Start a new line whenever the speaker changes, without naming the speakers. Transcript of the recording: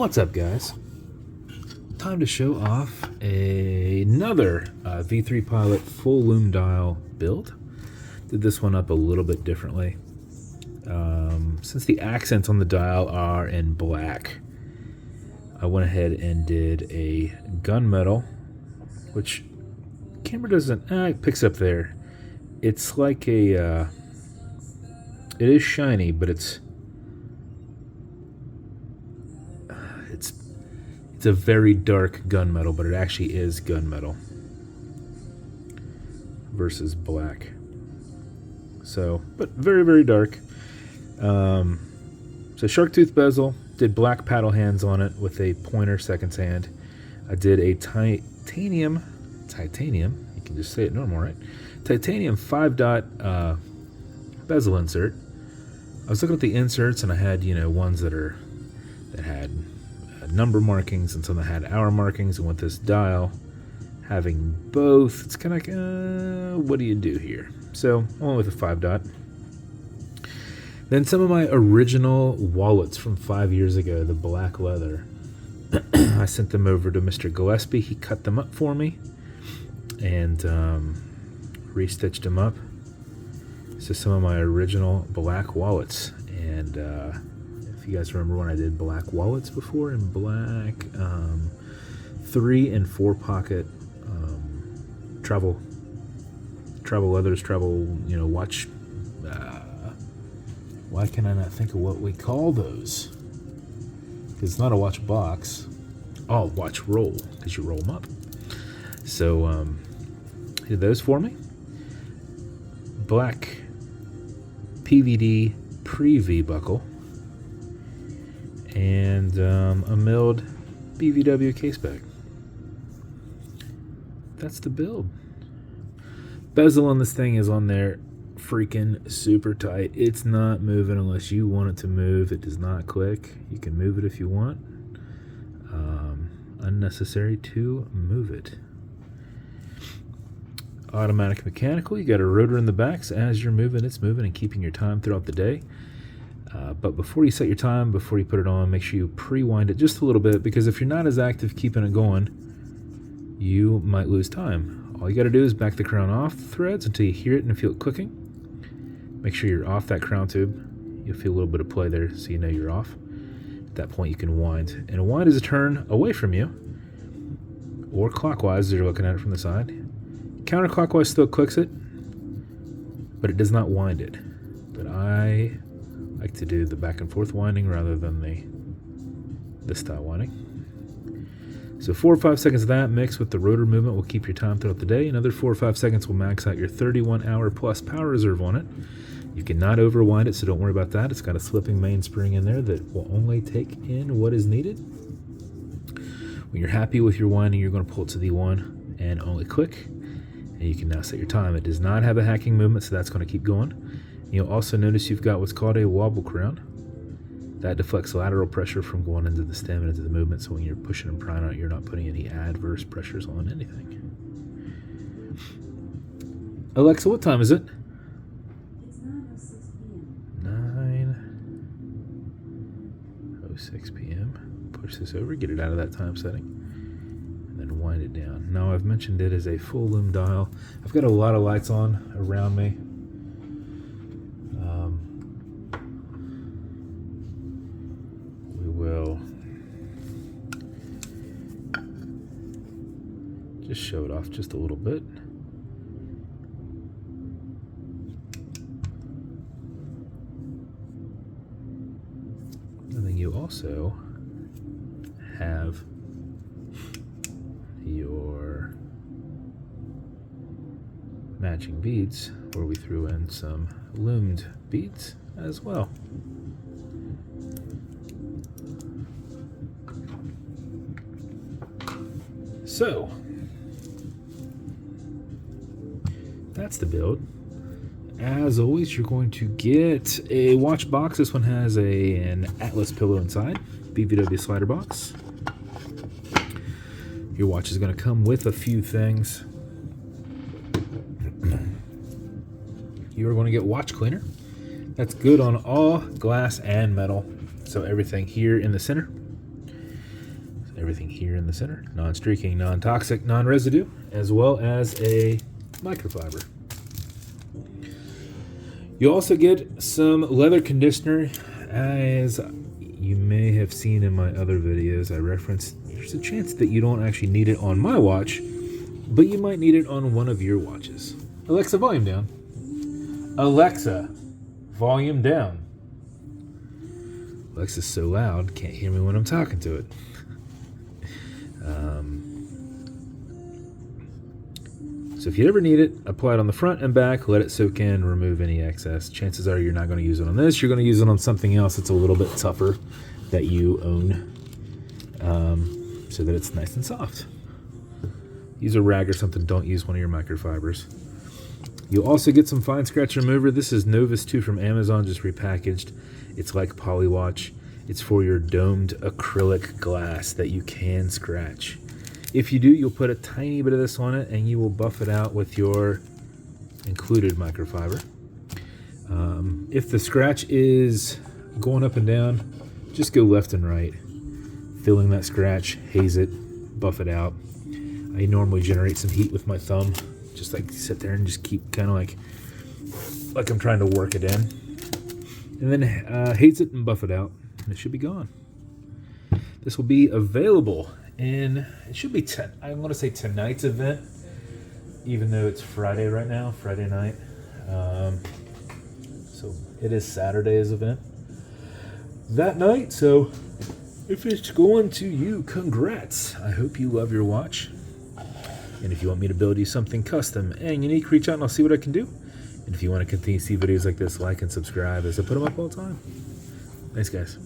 What's up, guys? Time to show off another V3 Pilot full lume dial build. Did this one up a little bit differently. Since the accents on the dial are in black, I went ahead and did a gunmetal, which camera doesn't, it picks up there. It's like a, it is shiny, but it's a very dark gunmetal, but it actually is gunmetal versus black. So, but very, very dark. So shark tooth bezel, did black paddle hands on it with a pointer seconds hand. I did a titanium, you can just say it normal, right? Titanium 5-dot bezel insert. I was looking at the inserts and I had, ones that had number markings and some that had hour markings, and with this dial having both, it's kind of like, what do you do here? So I went with a 5-dot. Then some of my original wallets from 5 years ago, the black leather, I sent them over to Mr. Gillespie. He cut them up for me and restitched them up. So some of my original black wallets, and if you guys remember when I did black wallets before, in black 3 and 4 pocket travel leathers, watch. Why can I not think of what we call those? Because it's not a watch box. Oh, watch roll, because you roll them up. So he did those for me. Black PVD pre-V buckle. And a milled BVW caseback. That's the build. Bezel on this thing is on there freaking super tight. It's not moving unless you want it to move. It does not click. You can move it if you want. Unnecessary to move it. Automatic mechanical. You got a rotor in the back, so as you're moving, it's moving and keeping your time throughout the day. But before you set your time, before you put it on, make sure you pre-wind it just a little bit, because if you're not as active keeping it going, you might lose time. All you got to do is back the crown off the threads until you hear it and feel it clicking. Make sure you're off that crown tube. You'll feel a little bit of play there, so you know you're off. At that point, you can wind. And a wind is a turn away from you, or clockwise as you're looking at it from the side. Counterclockwise still clicks it, but it does not wind it. But I like to do the back and forth winding rather than this style winding. So 4 or 5 seconds of that mixed with the rotor movement will keep your time throughout the day. Another 4 or 5 seconds will max out your 31-hour plus power reserve on it. You cannot overwind it, so don't worry about that. It's got a slipping mainspring in there that will only take in what is needed. When you're happy with your winding, you're going to pull it to the 1 and only click. And you can now set your time. It does not have a hacking movement, so that's going to keep going. You'll also notice you've got what's called a wobble crown. That deflects lateral pressure from going into the stem and into the movement, so when you're pushing and prying on it, you're not putting any adverse pressures on anything. Alexa, what time is it?
It's 9:06 p.m.
9:06 p.m. Push this over, get it out of that time setting, and then wind it down. Now, I've mentioned it as a full lume dial. I've got a lot of lights on around me. Will just show it off just a little bit. And then you also have your matching beads, where we threw in some lumed beads as well. So, that's the build. As always, you're going to get a watch box. This one has an Atlas pillow inside, BVW slider box. Your watch is going to come with a few things. You are going to get watch cleaner. That's good on all glass and metal. So everything here in the center. everything here in the center. Non-streaking, non-toxic, non-residue, as well as a microfiber. You also get some leather conditioner. As you may have seen in my other videos, I referenced there's a chance that you don't actually need it on my watch, but you might need it on one of your watches. Alexa, volume down. Alexa, volume down. Alexa's so loud, can't hear me when I'm talking to it. So if you ever need it, apply it on the front and back, let it soak in, remove any excess. Chances are you're not going to use it on this. You're going to use it on something else that's a little bit tougher that you own, so that it's nice and soft. Use a rag or something. Don't use one of your microfibers. You'll also get some fine scratch remover. This is Novus 2 from Amazon, just repackaged. It's like Polywatch. It's for your domed acrylic glass that you can scratch. If you do, you'll put a tiny bit of this on it and you will buff it out with your included microfiber. If the scratch is going up and down, just go left and right. Filling that scratch, haze it, buff it out. I normally generate some heat with my thumb. Just like sit there and just keep kind of like I'm trying to work it in. And then haze it and buff it out. And it should be gone. This will be available in, it should be, I'm going to say tonight's event, even though it's Friday right now, Friday night. So it is Saturday's event that night. So if it's going to you, congrats. I hope you love your watch. And if you want me to build you something custom and unique, reach out and I'll see what I can do. And if you want to continue to see videos like this, like and subscribe as I put them up all the time. Thanks, guys.